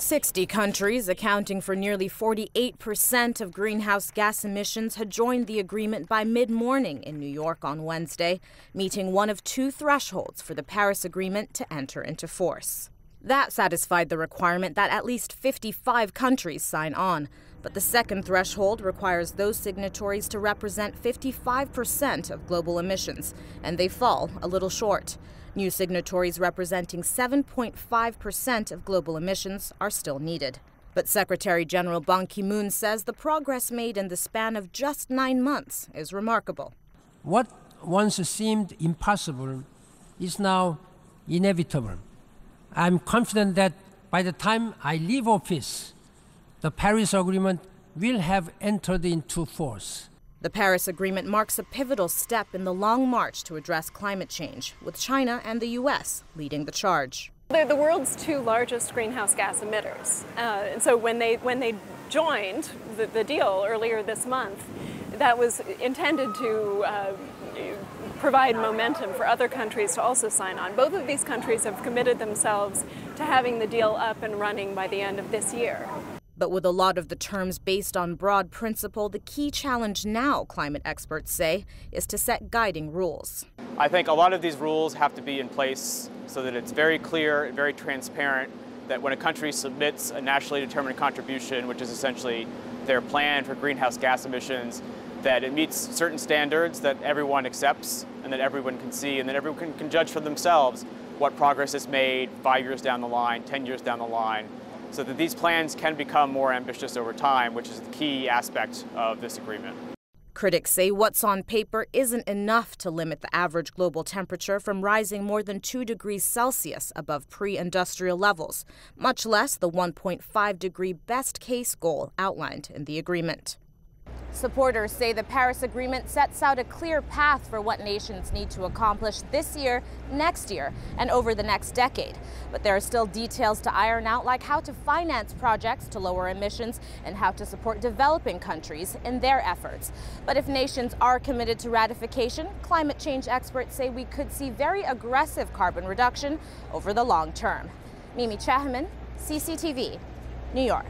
60 countries, accounting for nearly 48% of greenhouse gas emissions, had joined the agreement by mid-morning in New York on Wednesday, meeting one of two thresholds for the Paris Agreement to enter into force. That satisfied the requirement that at least 55 countries sign on, but the second threshold requires those signatories to represent 55% of global emissions, and they fall a little short. New signatories representing 7.5% of global emissions are still needed. But Secretary General Ban Ki-moon says the progress made in the span of just 9 months is remarkable. What once seemed impossible is now inevitable. I'm confident that by the time I leave office, the Paris Agreement will have entered into force. The Paris Agreement marks a pivotal step in the long march to address climate change, with China and the U.S. leading the charge. They're the world's two largest greenhouse gas emitters. And so when they joined the deal earlier this month, that was intended to provide momentum for other countries to also sign on. Both of these countries have committed themselves to having the deal up and running by the end of this year. But with a lot of the terms based on broad principle, the key challenge now, climate experts say, is to set guiding rules. I think a lot of these rules have to be in place so that it's very clear and very transparent that when a country submits a nationally determined contribution, which is essentially their plan for greenhouse gas emissions, that it meets certain standards that everyone accepts and that everyone can see and that everyone can judge for themselves what progress is made 5 years down the line, 10 years down the line, so that these plans can become more ambitious over time, which is the key aspect of this agreement. Critics say what's on paper isn't enough to limit the average global temperature from rising more than 2 degrees Celsius above pre-industrial levels, much less the 1.5-degree best-case goal outlined in the agreement. Supporters say the Paris Agreement sets out a clear path for what nations need to accomplish this year, next year, and over the next decade. But there are still details to iron out, like how to finance projects to lower emissions and how to support developing countries in their efforts. But if nations are committed to ratification, climate change experts say we could see very aggressive carbon reduction over the long term. Chiahemen, CCTV, New York.